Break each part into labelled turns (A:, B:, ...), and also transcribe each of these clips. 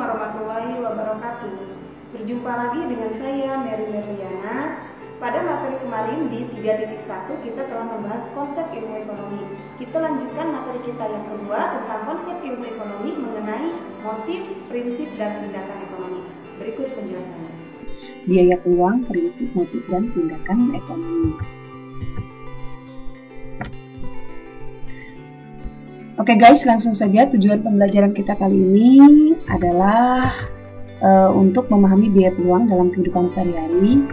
A: warahmatullahi wabarakatuh. Berjumpa lagi dengan saya Mary Merliana. Pada materi kemarin di 3.1 kita telah membahas konsep ilmu ekonomi. Kita lanjutkan materi kita yang kedua tentang konsep ilmu ekonomi mengenai motif, prinsip, dan tindakan ekonomi. Berikut penjelasannya.
B: Biaya peluang, prinsip, motif, dan tindakan ekonomi. Oke guys, langsung saja tujuan pembelajaran kita kali ini adalah untuk memahami biaya peluang dalam kehidupan sehari-hari.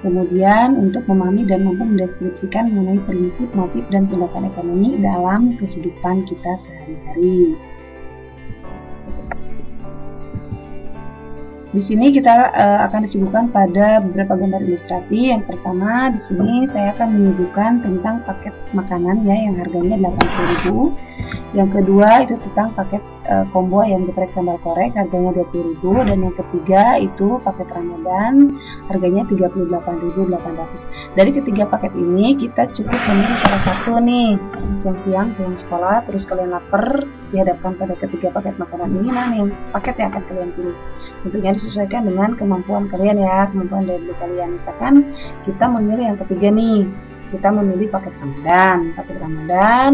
B: Kemudian untuk memahami dan mampu mendeskripsikan mengenai prinsip, motif, dan tindakan ekonomi dalam kehidupan kita sehari-hari. Di sini kita akan disebutkan pada beberapa gambar ilustrasi. Yang pertama, di sini saya akan menyebutkan tentang paket makanan ya yang harganya 80.000. Yang kedua itu tentang paket combo ayam geprek sambal korek harganya 20.000, dan yang ketiga itu paket Ramadan harganya 38.800. Dari ketiga paket ini kita cukup memilih salah satu nih. Siang-siang pulang sekolah terus kalian lapar, dihadapkan pada ketiga paket makanan ini, nah nih paket yang akan kalian pilih. Tentunya disesuaikan dengan kemampuan kalian ya, kemampuan daya beli kalian. Misalkan kita memilih yang ketiga nih, kita memilih paket Ramadan. Paket Ramadan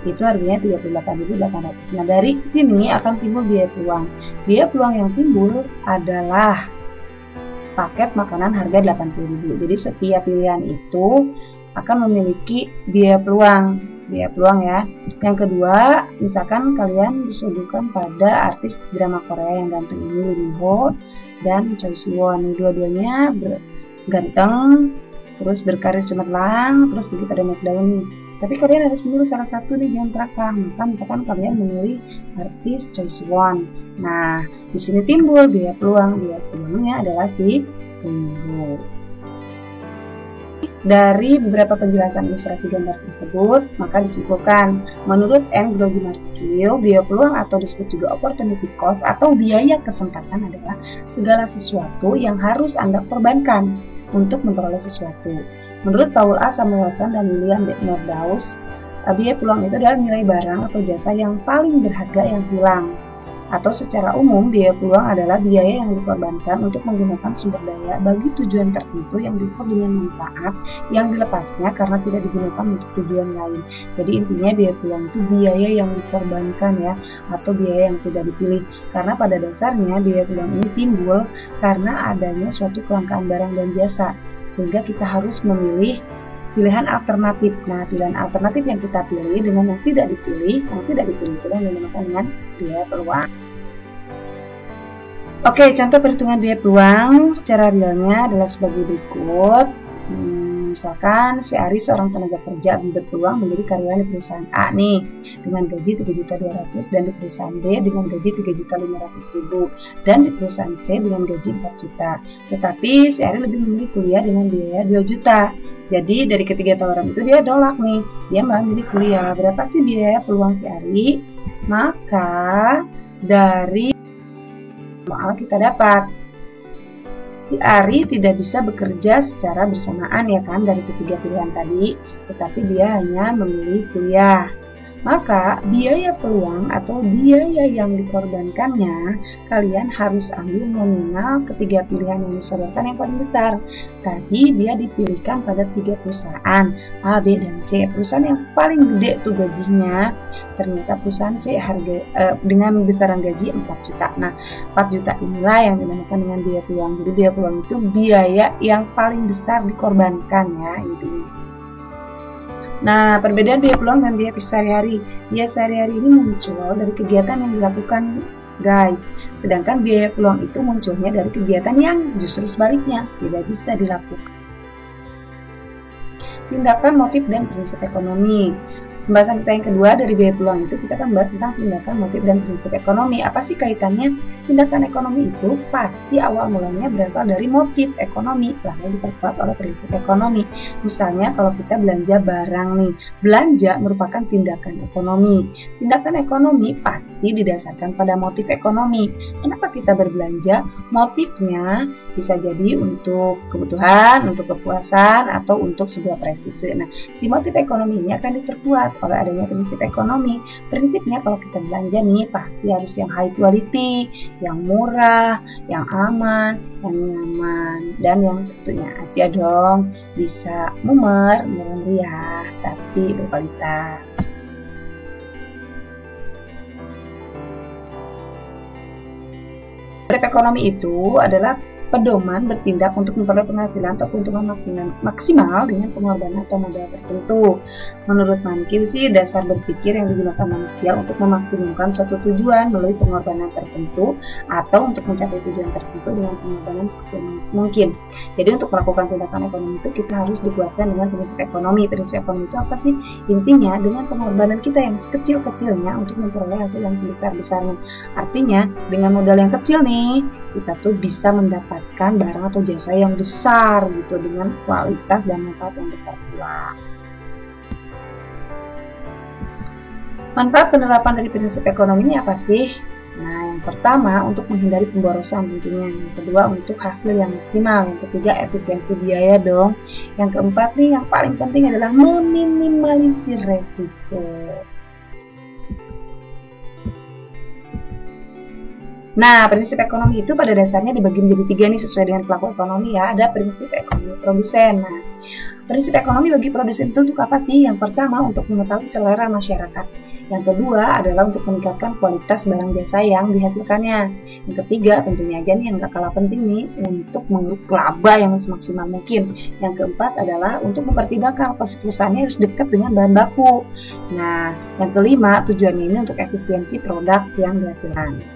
B: itu harganya 38.800. Nah, dari sini akan timbul biaya peluang. Biaya peluang yang timbul adalah paket makanan harga 80.000. Jadi setiap pilihan itu akan memiliki biaya peluang. Biaya peluang ya. Yang kedua, misalkan kalian disuguhkan pada artis drama Korea yang ganteng ini, Lee Min Ho dan Choi Siwon. Dua-duanya ganteng, terus berkarir cemerlang, terus lagi pada naik daun nih. Tapi kalian harus memilih salah satu nih, jangan serakah. Maka misalkan kalian memilih artis Choi Siwon. Nah, di sini timbul biaya peluang. Biaya peluangnya adalah si Lee Min Ho. Dari beberapa penjelasan ilustrasi gambar tersebut, maka disimpulkan menurut N. Grogi Markio, biaya peluang atau disebut juga opportunity cost atau biaya kesempatan adalah segala sesuatu yang harus Anda korbankan untuk memperoleh sesuatu. Menurut Paul A. Samuelson dan William Nordhaus, biaya peluang itu adalah nilai barang atau jasa yang paling berharga yang hilang. Atau secara umum, biaya peluang adalah biaya yang dikorbankan untuk menggunakan sumber daya bagi tujuan tertentu yang diukur dengan manfaat yang dilepasnya karena tidak digunakan untuk tujuan lain. Jadi intinya biaya peluang itu biaya yang dikorbankan ya, atau biaya yang tidak dipilih. Karena pada dasarnya biaya peluang ini timbul karena adanya suatu kelangkaan barang dan jasa, sehingga kita harus memilih pilihan alternatif. Nah, pilihan alternatif yang kita pilih dengan yang tidak dipilih itu yang dinamakan dengan biaya peluang. Oke, contoh perhitungan biaya peluang secara realnya adalah sebagai berikut. Misalkan si Ari seorang tenaga kerja berpeluang menjadi karyawan di perusahaan A nih dengan gaji 3.200.000 dan di perusahaan B dengan gaji 3.500.000 dan di perusahaan C dengan gaji 4 juta. Tetapi si Ari lebih memilih kuliah dengan biaya 2 juta. Jadi dari ketiga tawaran itu dia nolak nih. Dia malah milih kuliah. Berapa sih biaya peluang si Ari? Maka dari soal kita dapat si Ari tidak bisa bekerja secara bersamaan ya kan dari ketiga pilihan tadi, tetapi dia hanya memilih kuliah. Maka biaya peluang atau biaya yang dikorbankannya kalian harus ambil nominal ketiga pilihan yang disodorkan yang paling besar. Tadi dia dipilihkan pada 3 perusahaan A, B, dan C. Perusahaan yang paling gede tuh gajinya ternyata perusahaan C dengan besaran gaji 4 juta. Nah, 4 juta inilah yang dinamakan dengan biaya peluang. Jadi biaya peluang itu biaya yang paling besar dikorbankan ya intinya. Nah, perbedaan biaya peluang dan biaya sehari-hari. Biaya sehari-hari ini muncul dari kegiatan yang dilakukan guys. Sedangkan biaya peluang itu munculnya dari kegiatan yang justru sebaliknya tidak bisa dilakukan. Tindakan, motif, dan prinsip ekonomi. Pembahasan kita yang kedua dari biaya peluang itu kita akan bahas tentang tindakan, motif, dan prinsip ekonomi. Apa sih kaitannya? Tindakan ekonomi itu pasti awal mulanya berasal dari motif ekonomi, lalu diperkuat oleh prinsip ekonomi. Misalnya kalau kita belanja barang nih, belanja merupakan tindakan ekonomi. Tindakan ekonomi pasti didasarkan pada motif ekonomi. Kenapa kita berbelanja? Motifnya bisa jadi untuk kebutuhan, untuk kepuasan, atau untuk sebuah prestise. Nah, si motif ekonomi ini akan diperkuat oleh adanya prinsip ekonomi. Prinsipnya kalau kita belanja nih pasti harus yang high quality, yang murah, yang aman, yang nyaman, dan yang tentunya aja dong bisa murah meriah tapi berkualitas. Prinsip ekonomi itu adalah pedoman bertindak untuk memperoleh penghasilan atau keuntungan maksimal dengan pengorbanan atau modal tertentu. Menurut Mankiw sih, dasar berpikir yang digunakan manusia untuk memaksimumkan suatu tujuan melalui pengorbanan tertentu atau untuk mencapai tujuan tertentu dengan pengorbanan sekecil mungkin. Jadi untuk melakukan tindakan ekonomi itu kita harus dikuatkan dengan prinsip ekonomi. Prinsip ekonomi itu apa sih? Intinya dengan pengorbanan kita yang sekecil-kecilnya untuk memperoleh hasil yang sebesar-besarnya. Artinya dengan modal yang kecil nih, kita tuh bisa mendapatkan barang atau jasa yang besar gitu dengan kualitas dan manfaat yang besar pula. Manfaat penerapan dari prinsip ekonomi ini apa sih? Nah, yang pertama untuk menghindari pemborosan tentunya, yang kedua untuk hasil yang maksimal, yang ketiga efisiensi biaya dong, yang keempat nih yang paling penting adalah meminimalisir resiko. Nah, prinsip ekonomi itu pada dasarnya dibagi menjadi 3 nih sesuai dengan pelaku ekonomi ya. Ada prinsip ekonomi produsen. Nah, prinsip ekonomi bagi produsen itu untuk apa sih? Yang pertama untuk mengetahui selera masyarakat. Yang kedua adalah untuk meningkatkan kualitas barang jasa yang dihasilkannya. Yang ketiga tentunya aja nih yang gak kalah penting nih untuk mengeruk laba yang semaksimal mungkin. Yang keempat adalah untuk mempertimbangkan lokasi perusahaannya harus dekat dengan bahan baku. Nah, yang kelima tujuannya ini untuk efisiensi produk yang dihasilkan.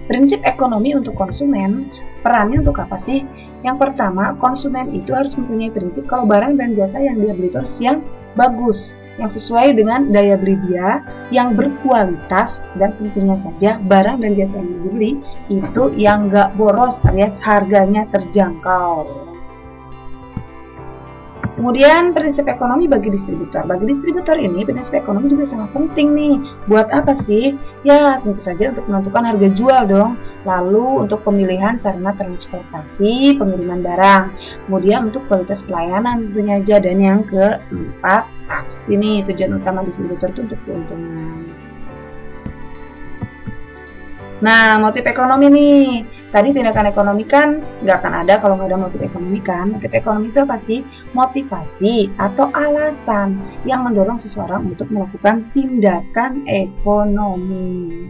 B: Prinsip ekonomi untuk konsumen, perannya untuk apa sih? Yang pertama, konsumen itu harus mempunyai prinsip kalau barang dan jasa yang dia beli itu harus yang bagus, yang sesuai dengan daya beli dia, yang berkualitas, dan tentunya saja barang dan jasa yang dibeli itu yang gak boros alias harganya terjangkau. Kemudian prinsip ekonomi bagi distributor. Bagi distributor ini prinsip ekonomi juga sangat penting nih. Buat apa sih? Ya tentu saja untuk menentukan harga jual dong. Lalu untuk pemilihan sarana transportasi, pengiriman barang. Kemudian untuk kualitas pelayanan tentunya aja. Dan yang keempat pasti nih tujuan utama distributor itu untuk keuntungan. Nah, motif ekonomi nih. Tadi tindakan ekonomi kan nggak akan ada kalau nggak ada motif ekonomi kan. Motif ekonomi itu apa sih? Motivasi atau alasan yang mendorong seseorang untuk melakukan tindakan ekonomi.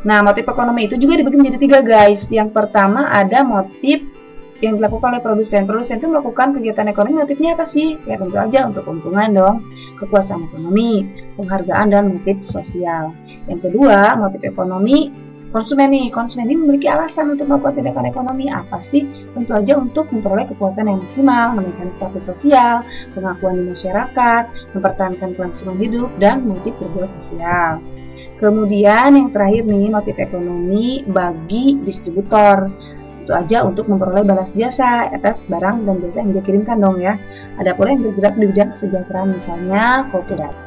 B: Nah, motif ekonomi itu juga dibagi menjadi 3 guys. Yang pertama ada motif yang dilakukan oleh produsen. Produsen itu melakukan kegiatan ekonomi, motifnya apa sih? Ya tentu aja untuk keuntungan dong, kepuasan ekonomi, penghargaan, dan motif sosial. Yang kedua, motif ekonomi konsumen nih. Konsumen ini memiliki alasan untuk melakukan tindakan ekonomi. Apa sih? Tentu aja untuk memperoleh kepuasan yang maksimal, menaikkan status sosial, pengakuan di masyarakat, mempertahankan kelangsungan hidup, dan motif berbuat sosial. Kemudian yang terakhir nih, motif ekonomi bagi distributor. Itu aja untuk memperoleh balas jasa atas barang dan jasa yang dia kirimkan dong ya. Ada pula yang bergerak di bidang kesejahteraan, misalnya kooperatif.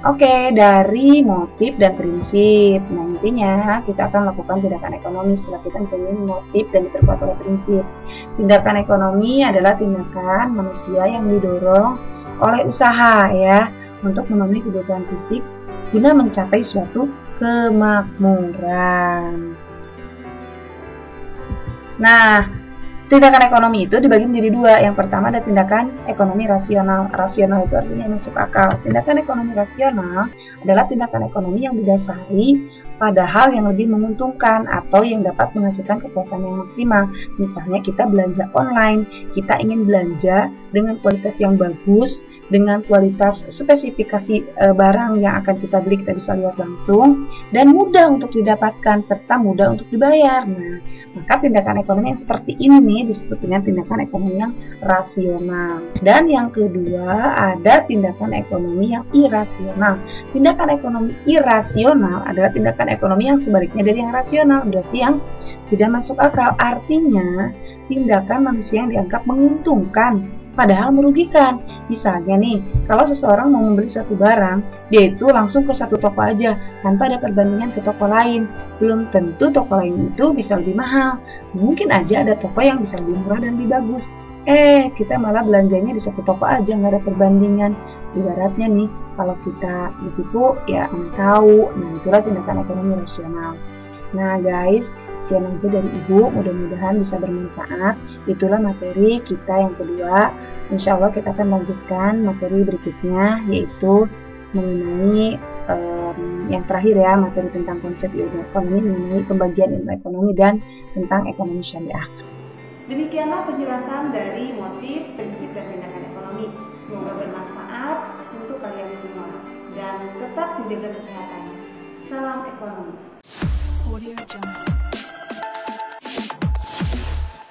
B: Oke, dari motif dan prinsip. Nah, intinya kita akan lakukan tindakan ekonomi setelah kita mempunyai motif dan diperkuat oleh prinsip. Tindakan ekonomi adalah tindakan manusia yang didorong oleh usaha ya untuk memenuhi kebutuhan fisik guna mencapai suatu kemakmuran. Nah, tindakan ekonomi itu dibagi menjadi 2. Yang pertama ada tindakan ekonomi rasional. Rasional itu artinya masuk akal. Tindakan ekonomi rasional adalah tindakan ekonomi yang didasari pada hal yang lebih menguntungkan atau yang dapat menghasilkan kepuasan yang maksimal. Misalnya kita belanja online, kita ingin belanja dengan kualitas yang bagus, dengan kualitas spesifikasi barang yang akan kita beli kita bisa lihat langsung, dan mudah untuk didapatkan serta mudah untuk dibayar. Nah, maka tindakan ekonomi yang seperti ini nih disebut dengan tindakan ekonomi yang rasional. Dan yang kedua ada tindakan ekonomi yang irasional. Tindakan ekonomi irasional adalah tindakan ekonomi yang sebaliknya dari yang rasional, berarti yang tidak masuk akal. Artinya tindakan manusia yang dianggap menguntungkan padahal merugikan. Misalnya nih, kalau seseorang mau membeli suatu barang, dia itu langsung ke satu toko aja tanpa ada perbandingan ke toko lain. Belum tentu toko lain itu bisa lebih mahal. Mungkin aja ada toko yang bisa lebih murah dan lebih bagus. Kita malah belanjanya di satu toko aja, nggak ada perbandingan. Ibaratnya nih, kalau kita ditipu, ya tahu. Nah, itulah tindakan ekonomi rasional. Nah guys, sekian aja dari Ibu, mudah-mudahan bisa bermanfaat. Itulah materi kita yang kedua. Insya Allah kita akan lanjutkan materi berikutnya, yaitu mengenai yang terakhir ya, materi tentang konsep ilmu ekonomi, mengenai pembagian ilmu ekonomi dan tentang ekonomi syariah.
A: Demikianlah penjelasan dari motif, prinsip, dan tindakan ekonomi. Semoga bermanfaat untuk kalian semua dan tetap menjaga kesehatan. Salam ekonomi.
C: Audio Jungle.